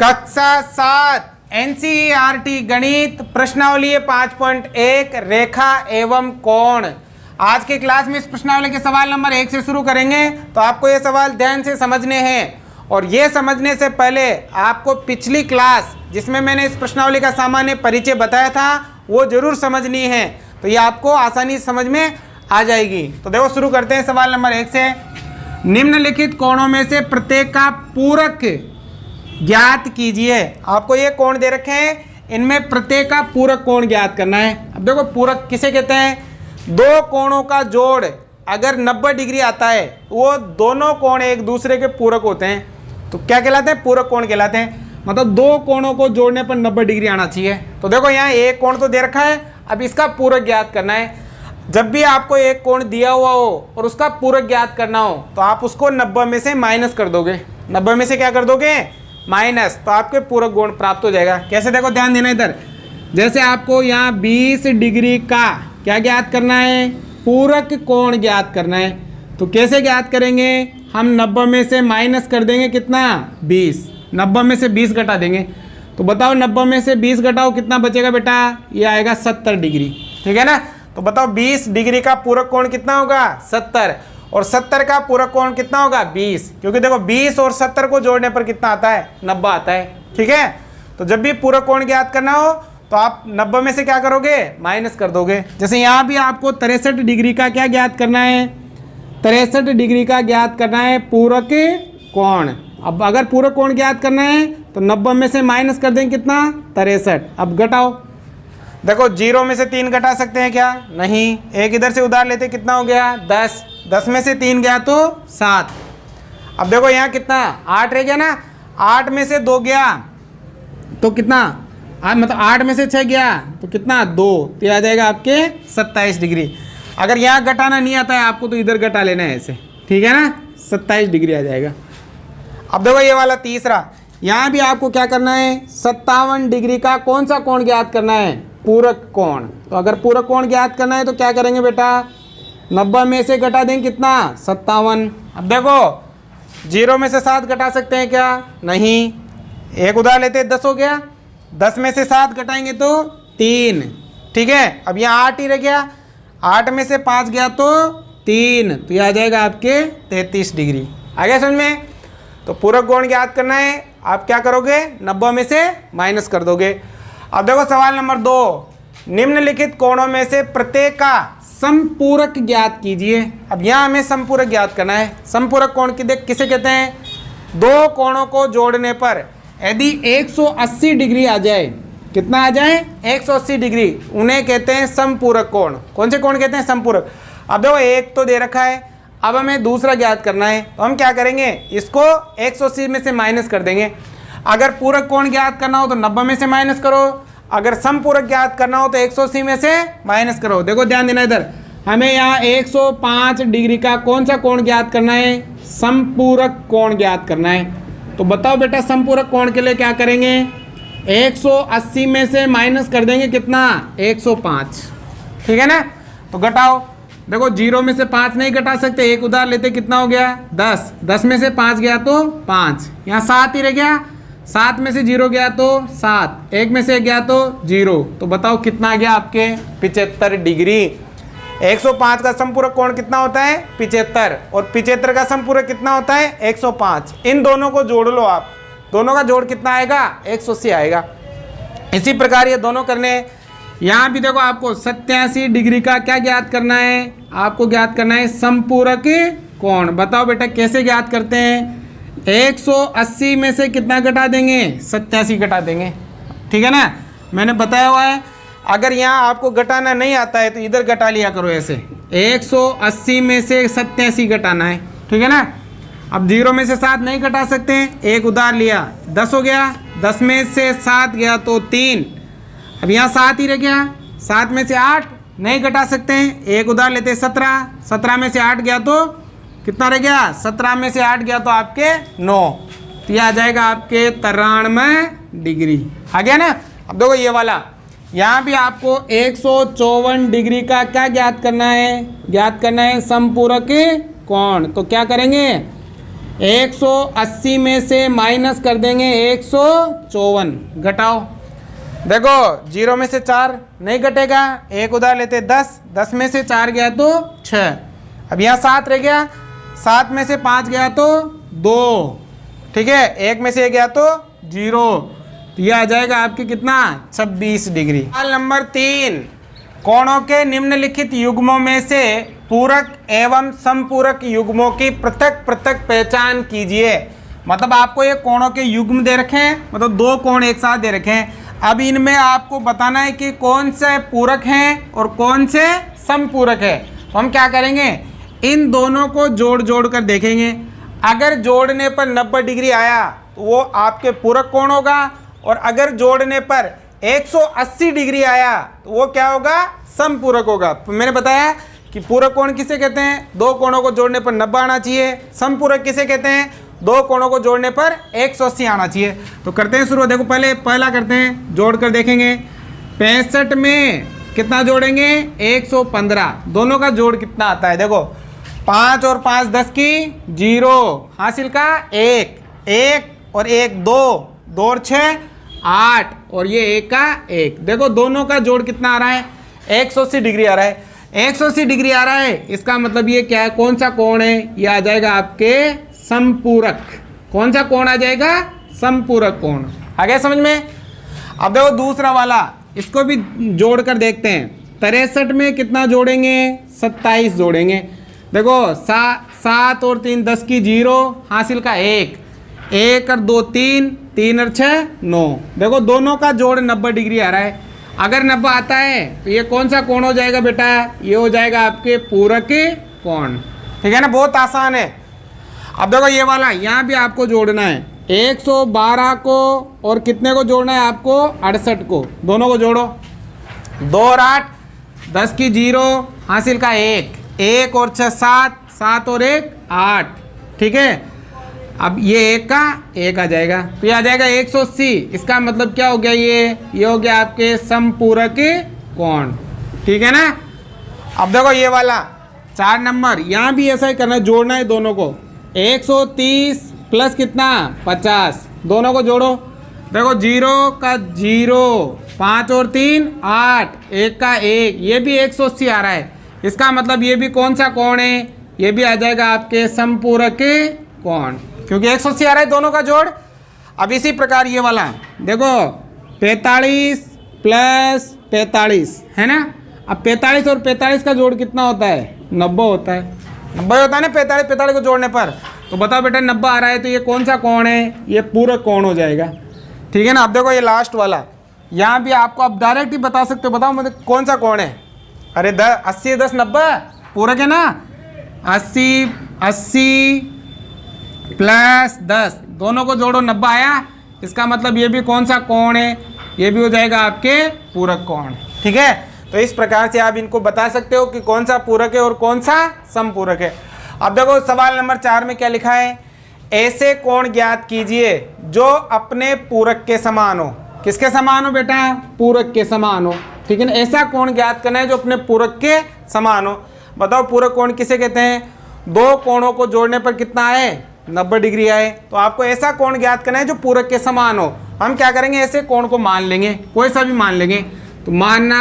कक्षा 7 एनसीईआरटी गणित प्रश्नावली 5.1 रेखा एवं कोण। आज के क्लास में इस प्रश्नावली के सवाल नंबर 1 से शुरू करेंगे। तो आपको ये सवाल ध्यान से समझने हैं और ये समझने से पहले आपको पिछली क्लास जिसमें मैंने इस प्रश्नावली का सामान्य परिचय बताया था वो जरूर समझनी है, तो ये आपको आसानी से समझ में आ जाएगी। तो देखो शुरू करते हैं सवाल नंबर 1 से। निम्नलिखित कोणों में से प्रत्येक का पूरक ज्ञात कीजिए। आपको ये कोण दे रखे हैं, इनमें प्रत्येक का पूरक कोण ज्ञात करना है। अब देखो पूरक किसे कहते हैं? दो कोणों का जोड़ अगर 90 डिग्री आता है वो दोनों कोण एक दूसरे के पूरक होते हैं, तो क्या कहलाते हैं? पूरक कोण कहलाते हैं। मतलब दो कोणों को जोड़ने पर 90 डिग्री आना चाहिए। तो देखो यहाँ एक कोण तो दे रखा है, अब इसका पूरक ज्ञात करना है। जब भी आपको एक कोण दिया हुआ हो और उसका पूरक ज्ञात करना हो तो आप उसको 90 में से माइनस कर दोगे। 90 में से क्या कर दोगे? माइनस, तो आपके पूरक कोण प्राप्त हो जाएगा। कैसे? देखो ध्यान देना इधर। जैसे आपको यहाँ 20 डिग्री का क्या ज्ञात करना है? पूरक कोण ज्ञात करना है। तो कैसे ज्ञात करेंगे? हम 90 में से माइनस कर देंगे कितना? 20। 90 में से 20 घटा देंगे। तो बताओ 90 में से 20 घटाओ कितना बचेगा बेटा? ये आएगा 70 डिग्री। ठीक है ना? तो बताओ 20 डिग्री का पूरक कोण कितना होगा? 70। और 70 का पूरक कोण कितना होगा? 20। क्योंकि देखो 20 और 70 को जोड़ने पर कितना आता है? 90 आता है। ठीक है, तो जब भी पूरक कोण ज्ञात करना हो तो आप 90 में से क्या करोगे? माइनस कर दोगे। जैसे यहाँ भी आपको 63 डिग्री का क्या ज्ञात करना है? 63 डिग्री का ज्ञात करना है पूरक कोण। अब अगर पूरक कोण ज्ञात करना है तो 90 में से माइनस कर देंगे कितना? 63। अब घटाओ। देखो 0 में से 3 घटा सकते हैं क्या? नहीं। एक इधर से उधार लेते कितना हो गया? 10। 10 में से 3 गया तो 7। अब देखो यहाँ कितना? 8 रह गया ना। 8 में से 2 गया तो कितना? मतलब 8 में से 6 गया तो कितना? 2। तो आ जाएगा आपके 27 डिग्री। अगर यहाँ घटाना नहीं आता है आपको तो इधर घटा लेना है ऐसे। ठीक है ना? 27 डिग्री आ जाएगा। अब देखो ये वाला तीसरा, यहाँ भी आपको क्या करना है? 57 डिग्री का कौन सा कोण ज्ञात करना है? पूरक कोण। तो अगर पूरक कोण ज्ञात करना है तो क्या करेंगे बेटा? 90 में से घटा देंगे कितना? 57। अब देखो 0 में से 7 घटा सकते हैं क्या? नहीं। एक उधार लेते हैं, 10 हो गया। 10 में से 7 घटाएंगे तो 3। ठीक है, अब यहाँ 8 ही रह गया। 8 में से 5 गया तो 3। तो ये आ जाएगा आपके 33 डिग्री। आ गया समझ में? तो पूरक कोण ज्ञात करना है, आप क्या करोगे? 90 में से माइनस कर दोगे। अब देखो सवाल नंबर 2। निम्नलिखित कोणों में से प्रत्येक का समपूरक ज्ञात कीजिए। अब यहाँ हमें समपूरक ज्ञात करना है। समपूरक कोण किसे कहते हैं? दो कोणों को जोड़ने पर यदि 180 डिग्री आ जाए, कितना आ जाए? 180 डिग्री, उन्हें कहते हैं समपूरक कोण। कौन से कोण कहते हैं? समपूरक। अब देखो एक तो दे रखा है, अब हमें दूसरा ज्ञात करना है। तो हम क्या करेंगे? इसको 180 में से माइनस कर देंगे। अगर पूरक कोण ज्ञात करना हो तो 90 में से माइनस करो, अगर समपूरक ज्ञात करना हो तो 180 में से माइनस करो। देखो ध्यान देना इधर, हमें यहाँ 105 डिग्री का कौन सा कोण ज्ञात करना है? समपूरक कोण ज्ञात करना है। तो बताओ बेटा समपूरक कोण के लिए क्या करेंगे? 180 में से माइनस कर देंगे कितना? 105। ठीक है ना? तो घटाओ। देखो 0 में से 5 नहीं घटा सकते, एक उधार लेते कितना हो गया? 10। 10 में से 5 गया तो 5। यहाँ 7 ही रह गया। 7 में से 0 गया तो 7। 1 में से 1 गया तो 0। तो बताओ कितना आ गया आपके? 75 डिग्री। 105 का समपूरक कोण कितना होता है? 75। और 75 का समपूरक कितना होता है? 105। इन दोनों को जोड़ लो आप। दोनों का जोड़ कितना आएगा? 180 आएगा। इसी प्रकार ये दोनों करने। यहाँ भी देखो आपको 87 डिग्री का क्या ज्ञात करना है? आपको ज्ञात करना है समपूरक कोण। बताओ बेटा कैसे ज्ञात करते हैं? 180 में से कितना घटा देंगे? 87 घटा देंगे। ठीक है ना? मैंने बताया हुआ है। अगर यहाँ आपको घटाना नहीं आता है तो इधर घटा लिया करो ऐसे। 180 में से 87 घटाना है। ठीक है ना? अब 0 में से 7 नहीं घटा सकते हैं, एक उधार लिया, 10 हो गया। 10 में से 7 गया तो 3। अब यहाँ 7 ही रह गया। 7 में से 8 नहीं घटा सकते हैं, एक उधार लेते हैं, 17। 17 में से 8 गया तो कितना रह गया? 17 में से 8 गया तो आपके 9। तो ये आ जाएगा आपके 93 डिग्री। आ गया ना? अब देखो ये वाला, यहाँ भी आपको 154 डिग्री का क्या ज्ञात करना है? ज्ञात करना है समपूरक कोण। तो क्या करेंगे? 180 में से माइनस कर देंगे 154, घटाओ। देखो 0 में से 4 नहीं घटेगा, एक उधार लेते 10, 10 में से 4 गया तो 6, अब यहाँ 7 रह गया, 7 में से 5 गया तो 2, ठीक है, 1 में से गया तो 0, तो ये आ जाएगा आपके कितना 26 डिग्री। सवाल नंबर 3, कोणों के निम्नलिखित युग्मों में से पूरक एवं समपूरक युग्मों की पृथक पृथक पहचान कीजिए। मतलब आपको ये कोणों के युग्म दे रखे हैं, मतलब 2 कोण एक साथ दे रखे हैं। अब इनमें आपको बताना है कि कौन से पूरक हैं और कौन से समपूरक है। तो हम क्या करेंगे, इन दोनों को जोड़ जोड़ कर देखेंगे। अगर जोड़ने पर 90 डिग्री आया तो वो आपके पूरक कोण होगा, और अगर जोड़ने पर 180 डिग्री आया तो वो क्या होगा, समपूरक होगा। तो मैंने बताया कि पूरक कोण किसे कहते हैं, 2 कोणों को जोड़ने पर 90 आना चाहिए। समपूरक किसे कहते हैं, 2 कोणों को जोड़ने पर 180 आना चाहिए। तो करते हैं शुरू। देखो पहला करते हैं, जोड़ कर देखेंगे। 65 में कितना जोड़ेंगे, 115, दोनों का जोड़ कितना आता है। देखो 5 और 5 10 की 0, हासिल का 1, 1 और 1 2, 2 और 6 8, और ये 1 का 1। देखो दोनों का जोड़ कितना आ रहा है, 180 डिग्री आ रहा है। 180 डिग्री आ रहा है, इसका मतलब ये क्या है, कौन सा कोण है, ये आ जाएगा आपके समपूरक। कौन सा कोण आ जाएगा, समपूरक कोण। आ गया समझ में। अब देखो दूसरा वाला, इसको भी जोड़ कर देखते हैं। 63 में कितना जोड़ेंगे, 27 जोड़ेंगे। देखो 7 और 3 10 की 0, हासिल का 1, 1 और 2 3, 3 और 6 9। देखो दोनों का जोड़ 90 डिग्री आ रहा है। अगर 90 आता है तो ये कौन सा कोण हो जाएगा बेटा, ये हो जाएगा आपके पूरक कोण। ठीक है ना, बहुत आसान है। अब देखो ये वाला, यहाँ भी आपको जोड़ना है 112 को, और कितने को जोड़ना है आपको, 68 को। दोनों को जोड़ो, 2 और 8 10 की 0, हासिल का 1, 1 और 6 7, 7 और 1 8, ठीक है। अब ये 1 का 1 आ जाएगा, तो ये आ जाएगा 180। इसका मतलब क्या हो गया, ये हो गया आपके समपूरक कोण। ठीक है ना। अब देखो ये वाला 4 नंबर, यहाँ भी ऐसा ही करना है, जोड़ना है दोनों को। 130 प्लस कितना, 50, दोनों को जोड़ो। देखो 0 का 0, 5 और 3 8, 1 का 1, ये भी 180 आ रहा है। इसका मतलब ये भी कौन सा कोण है, ये भी आ जाएगा आपके समपूरक कोण, क्योंकि 180 आ रहा है दोनों का जोड़। अब इसी प्रकार ये वाला देखो 45 प्लस 45 है ना। अब 45 और 45 का जोड़ कितना होता है, 90 होता है। 90 होता है ना 45 को जोड़ने पर। तो बताओ बेटा 90 आ रहा है तो ये कौन सा कोण है, ये पूरक कोण हो जाएगा। ठीक है ना। अब देखो ये लास्ट वाला, यहाँ भी आपको अब डायरेक्ट ही बता सकते हो, बताओ मतलब कौन सा कोण है। अरे 80 10 90 पूरक है ना। 80 प्लस 10, दोनों को जोड़ो 90 आया। इसका मतलब ये भी कौन सा कोण है, ये भी हो जाएगा आपके पूरक कोण। ठीक है। तो इस प्रकार से आप इनको बता सकते हो कि कौन सा पूरक है और कौन सा समपूरक है। अब देखो सवाल नंबर 4 में क्या लिखा है, ऐसे कोण ज्ञात कीजिए जो अपने पूरक के समान हो। किसके समान हो बेटा, पूरक के समान हो। ठीक है ना। ऐसा कोण ज्ञात करना है जो अपने पूरक के समान हो। बताओ पूरक कोण किसे कहते हैं, 2 कोणों को जोड़ने पर कितना आए, 90 डिग्री आए। तो आपको ऐसा कोण ज्ञात करना है जो पूरक के समान हो। हम क्या करेंगे, ऐसे कोण को मान लेंगे, कोई सा भी मान लेंगे। तो मानना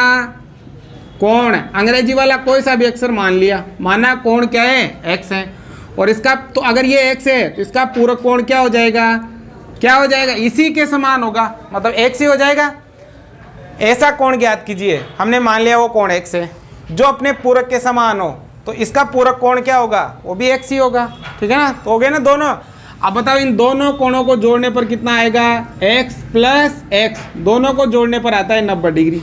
कोण, अंग्रेजी वाला कोई सा भी अक्षर मान लिया, माना कोण क्या है, x है। और इसका तो अगर ये x है तो इसका पूरक कोण क्या हो जाएगा, क्या हो जाएगा, इसी के समान होगा, मतलब x ही हो जाएगा। ऐसा कोण ज्ञात कीजिए, हमने मान लिया वो कोण x है जो अपने पूरक के समान हो, तो इसका पूरक कोण क्या होगा, वो भी x ही होगा। ठीक है ना। तो हो गए ना दोनों। अब बताओ इन दोनों कोणों को जोड़ने पर कितना आएगा, x प्लस x, दोनों को जोड़ने पर आता है 90 डिग्री।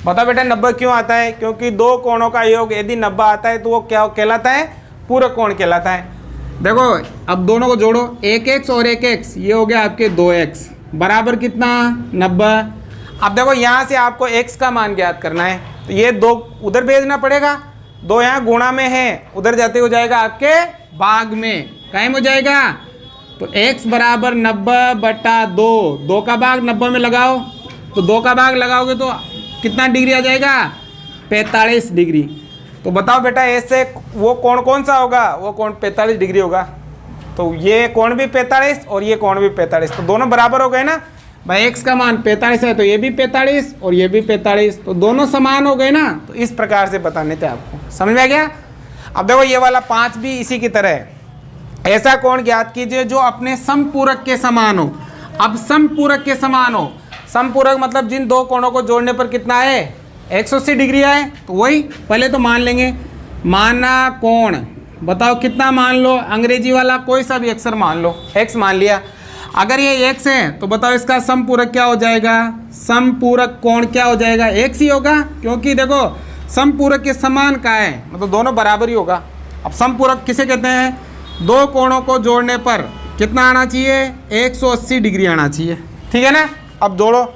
बताओ बेटा 90 क्यों आता है, क्योंकि 2 कोणों का योग यदि 90 आता है तो वो क्या कहलाता है, पूरक कोण कहलाता है। देखो अब दोनों को जोड़ो, 1x और 1x, ये हो गया आपके 2x बराबर कितना, 90। अब देखो यहाँ से आपको x का मान ज्ञात करना है, तो ये 2 उधर भेजना पड़ेगा, 2 यहाँ गुणा में है, उधर जाते हो जाएगा आपके भाग में, कायम हो जाएगा। तो x बराबर 90/2, 2 का भाग 90 में लगाओ, तो 2 का भाग लगाओगे तो कितना डिग्री आ जाएगा, 45 डिग्री। तो बताओ बेटा ऐसे वो कोण कौन सा होगा, वो कोण 45 डिग्री होगा। तो ये कोण भी 45 और ये कोण भी 45, तो दोनों बराबर हो गए ना भाई। x का मान 45 है तो ये भी 45 और ये भी 45, तो दोनों समान हो गए ना। तो इस प्रकार से बताने थे आपको, समझ में आ गया। अब देखो ये वाला 5 भी इसी की तरह है। ऐसा कोण ज्ञात कीजिए जो अपने समपूरक के समान हो। अब समपूरक के समान हो, समपूरक मतलब जिन दो कोणों को जोड़ने पर कितना है 180 डिग्री है। तो वही पहले तो मान लेंगे, माना कोण, बताओ कितना मान लो, अंग्रेजी वाला कोई सा भी अक्षर मान लो, x मान लिया। अगर ये x है तो बताओ इसका समपूरक क्या हो जाएगा, समपूरक कोण क्या हो जाएगा, x ही होगा, क्योंकि देखो समपूरक के समान का है, मतलब दोनों बराबर ही होगा। अब समपूरक किसे कहते हैं, दो कोणों को जोड़ने पर कितना आना चाहिए 180 डिग्री आना चाहिए, ठीक है ना। अब जोड़ो,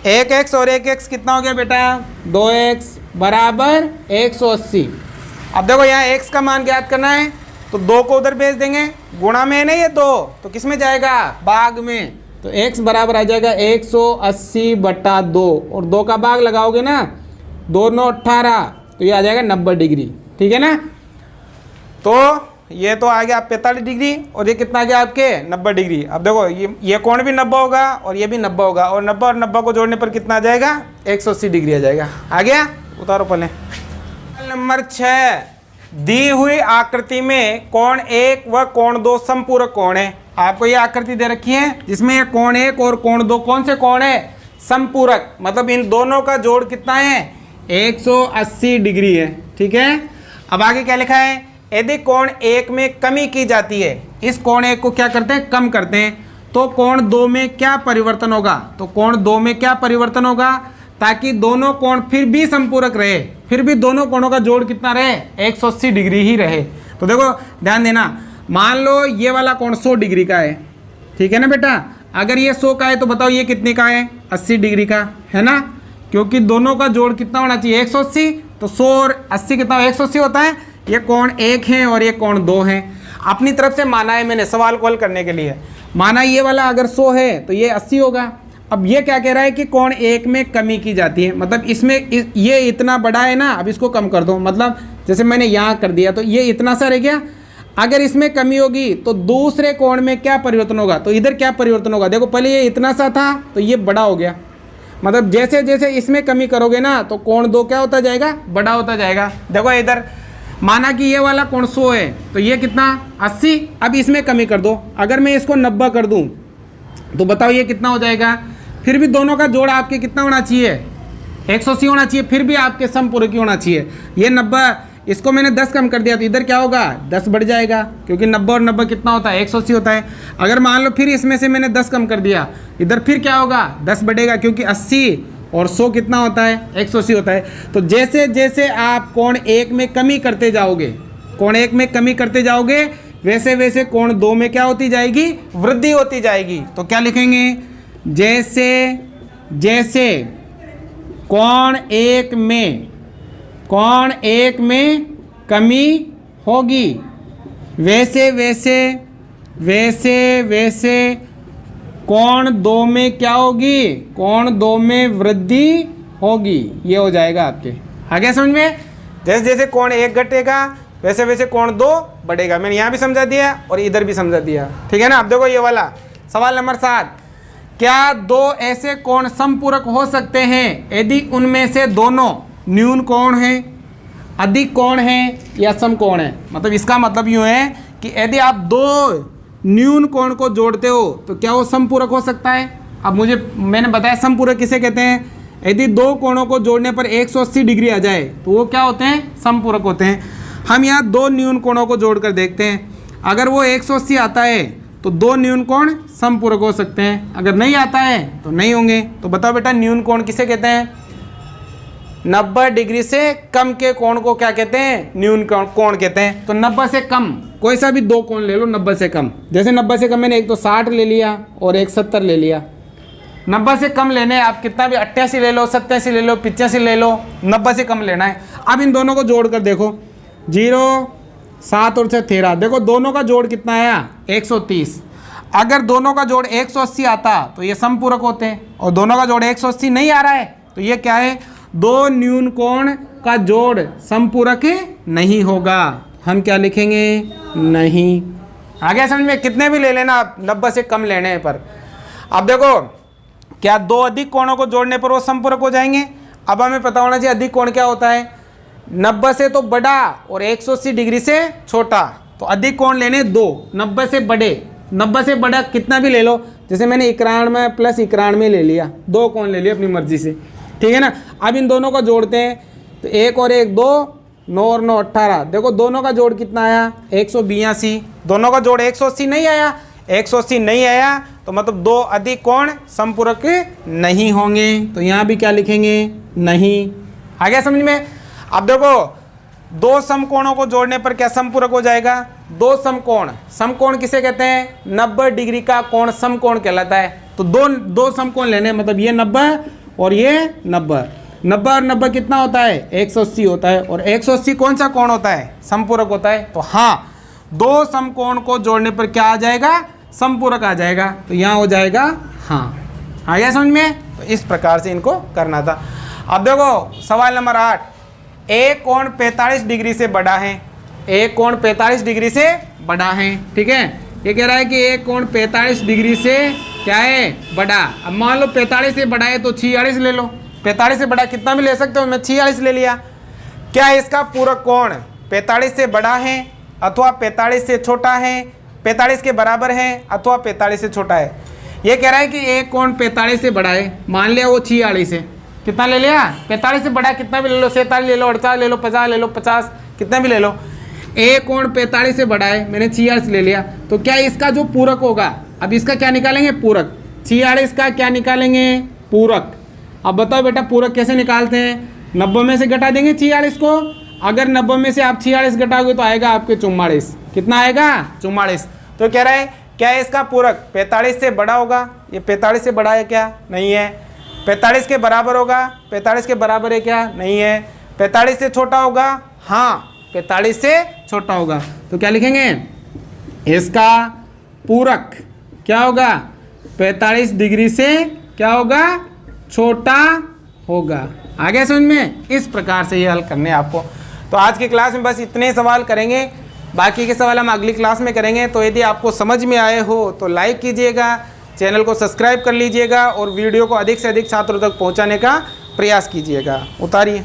एक x और एक x कितना हो गया बेटा, 2x बराबर 180। अब देखो यहाँ x का मान ज्ञात करना है तो 2 को उधर भेज देंगे, गुणा में है ना ये 2, तो किस में जाएगा, भाग में। तो x बराबर आ जाएगा 180/2 और 2 का भाग लगाओगे ना, 2 9 18, तो ये आ जाएगा 90 डिग्री, ठीक है ना। तो ये तो आ गया 45 डिग्री और ये कितना आ गया आपके 90 डिग्री। अब देखो ये कोण भी 90 होगा और ये भी 90 होगा, और 90 और 90 को जोड़ने पर कितना आ जाएगा 180 डिग्री आ जाएगा। आ गया, उतारो पहले। नंबर 6, दी हुई आकृति में कोण 1 व कोण 2 समपूरक कोण है। आपको ये आकृति दे रखी है जिसमें ये कोण 1 और कोण 2 कौन से कोण है, समपूरक, मतलब इन दोनों का जोड़ कितना है 180 डिग्री है, ठीक है। अब आगे क्या लिखा है, यदि कोण 1 में कमी की जाती है, इस कोण 1 को क्या करते हैं, कम करते हैं, तो कोण 2 में क्या परिवर्तन होगा, तो कोण 2 में क्या परिवर्तन होगा, ताकि दोनों कोण फिर भी समपूरक रहे, फिर भी दोनों कोणों का जोड़ कितना रहे 180 डिग्री ही रहे। तो देखो ध्यान देना, मान लो ये वाला कोण 100 डिग्री का है, ठीक है ना बेटा। अगर ये 100 का है तो बताओ ये कितने का है, 80 डिग्री का है ना, क्योंकि दोनों का जोड़ कितना होना चाहिए 180, तो 100 और 80 कितना 180 होता है। ये कोण 1 है और ये कोण 2 है। अपनी तरफ से माना है मैंने सवाल को हल करने के लिए, माना ये वाला अगर 100 है तो ये 80 होगा। अब ये क्या कह रहा है कि कोण 1 में कमी की जाती है, मतलब इसमें ये इतना बड़ा है ना, अब इसको कम कर दो, मतलब जैसे मैंने यहाँ कर दिया तो ये इतना सा रह गया। अगर इसमें कमी होगी तो दूसरे कोण में क्या परिवर्तन होगा, तो इधर क्या परिवर्तन होगा, देखो पहले ये इतना सा था तो ये बड़ा हो गया, मतलब जैसे जैसे इसमें कमी करोगे ना तो कोण 2 क्या होता जाएगा, बड़ा होता जाएगा। देखो इधर माना कि ये वाला कोण 100 है तो ये कितना 80, अब इसमें कमी कर दो, अगर मैं इसको 90 कर दूं तो बताओ ये कितना हो जाएगा। फिर भी दोनों का जोड़ आपके कितना होना चाहिए 180 होना चाहिए, फिर भी आपके समपूरक होना चाहिए। ये 90, इसको मैंने 10 कम कर दिया तो इधर क्या होगा 10 बढ़ जाएगा, क्योंकि 90 और 90 कितना होता है 180 होता है। अगर मान लो फिर इसमें से मैंने 10 कम कर दिया, इधर फिर क्या होगा 10 बढ़ेगा, क्योंकि 80 और 100 कितना होता है 180 होता है। तो जैसे जैसे आप कोण 1 में कमी करते जाओगे, कोण 1 में कमी करते जाओगे, वैसे वैसे कोण 2 में क्या होती जाएगी, वृद्धि होती जाएगी। तो क्या लिखेंगे, जैसे जैसे कोण 1 में कमी होगी, वैसे वैसे कोण 2 में क्या होगी, कोण 2 में वृद्धि होगी। ये हो जाएगा आपके, आ गया समझ में। जैसे जैसे कोण 1 घटेगा वैसे वैसे कोण 2 बढ़ेगा। मैंने यहाँ भी समझा दिया और इधर भी समझा दिया, ठीक है ना। अब देखो ये वाला सवाल नंबर 7, क्या 2 ऐसे कोण समपूरक हो सकते हैं यदि उनमें से दोनों न्यून कोण है, अधिक कोण है या समकोण है। मतलब इसका मतलब यूँ है कि यदि आप 2 न्यून कोण को जोड़ते हो तो क्या वो समपूरक हो सकता है। अब मैंने बताया समपूरक किसे कहते हैं, यदि 2 कोणों को जोड़ने पर 180 डिग्री आ जाए तो वो क्या होते हैं, समपूरक होते हैं। हम यहाँ 2 न्यून कोणों को जोड़कर देखते हैं, अगर वो 180 आता है तो 2 न्यून कोण समपूरक हो सकते हैं, अगर नहीं आता है तो नहीं होंगे। तो बताओ बेटा न्यून कोण किसे कहते हैं, 90 डिग्री से कम के कोण को क्या कहते हैं, न्यून कोण कहते हैं। तो 90 से कम कोई सा भी 2 कोण ले लो 90 से कम, जैसे 90 से कम मैंने एक तो 60 ले लिया और एक 70 ले लिया। 90 से कम लेने आप कितना भी 88 ले लो, 87 ले लो, 85 ले लो, 90 से कम लेना है। अब इन दोनों को जोड़ कर देखो, 0 7 और 6 13, देखो दोनों का जोड़ कितना आया 130। अगर दोनों का जोड़ 180 आता तो ये समपूरक होते हैं, और दोनों का जोड़ 180 नहीं आ रहा है तो ये क्या है, 2 न्यून कोण का जोड़ समपूरक नहीं होगा। हम क्या लिखेंगे, नहीं। आ गया समझ में? कितने भी ले लेना आप, 90 से कम लेने पर। अब देखो क्या दो अधिक कोणों को जोड़ने पर वो समपूरक हो जाएंगे? अब हमें पता होना चाहिए अधिक कोण क्या होता है। 90 से तो बड़ा और 180 डिग्री से छोटा, तो अधिक कोण लेने दो। 90 से बड़े, 90 से बड़ा कितना भी ले लो, जैसे मैंने 91 प्लस 91 ले लिया, 2 कोण ले लिया अपनी मर्जी से, ठीक है ना। अब इन दोनों को जोड़ते हैं, तो 1 और 1 2, 9 और 9 18। देखो दोनों का जोड़ कितना आया? 182। दोनों का जोड़ 180 नहीं आया, 180 नहीं आया तो मतलब दो अधिक कोण समपूरक नहीं होंगे। तो यहाँ भी क्या लिखेंगे? नहीं। आ गया समझ में? अब देखो दो समकोणों को जोड़ने पर क्या समपूरक हो जाएगा? दो समकोण, समकोण किसे कहते हैं? 90 डिग्री का कोण समकोण कहलाता है। तो दो समकोण लेने, मतलब ये 90 और ये 90। 90 और 90 कितना होता है? 180 होता है। और 180 कौन सा कोण होता है? समपूरक होता है। तो हाँ, दो समकोण को जोड़ने पर क्या आ जाएगा? समपूरक आ जाएगा। तो यहाँ हो जाएगा हाँ। आ गया समझ में? तो इस प्रकार से इनको करना था। अब देखो सवाल नंबर 8, एक कोण 45 डिग्री से बड़ा है। एक कोण 45 डिग्री से बड़ा है, ठीक है। ये कह रहा है कि एक कोण 45 डिग्री से क्या है? बड़ा। अब मान लो 45 से बड़ा है तो 46 ले लो। 45 से बड़ा कितना भी ले सकते हो, मैं 46 ले लिया। क्या इसका पूरक कोण 45 से बड़ा है अथवा 45 से छोटा है, 45 के बराबर है अथवा 45 से छोटा है? ये कह रहा है कि एक कोण 45 से बड़ा है, मान लिया वो 46 है। कितना ले लिया? 45 से बड़ा कितना भी ले लो, 47 ले लो, 48 ले लो, 50 ले लो, 50 कितना भी ले लो। एक कोण 45 से बड़ा है, मैंने 46 ले लिया। तो क्या इसका जो पूरक होगा, अब इसका क्या निकालेंगे? पूरक। 46 का क्या निकालेंगे? पूरक। अब बताओ बेटा पूरक कैसे निकालते हैं? 90 में से घटा देंगे 46 को। अगर 90 में से आप 46 घटाओगे तो आएगा आपके 44। कितना आएगा? 44। तो कह रहा है क्या इसका पूरक 45 से बड़ा होगा? ये 45 से बड़ा है क्या? नहीं है। 45 के बराबर होगा? 45 के बराबर है क्या? नहीं है। 45 से छोटा होगा? हाँ, 45 से छोटा होगा। तो क्या लिखेंगे? इसका पूरक क्या होगा? 45 डिग्री से क्या होगा? छोटा होगा। आ गया समझ में? इस प्रकार से ये हल करने आपको। तो आज की क्लास में बस इतने सवाल करेंगे, बाकी के सवाल हम अगली क्लास में करेंगे। तो यदि आपको समझ में आए हो तो लाइक कीजिएगा, चैनल को सब्सक्राइब कर लीजिएगा और वीडियो को अधिक से अधिक छात्रों तक पहुंचाने का प्रयास कीजिएगा। उतारिए।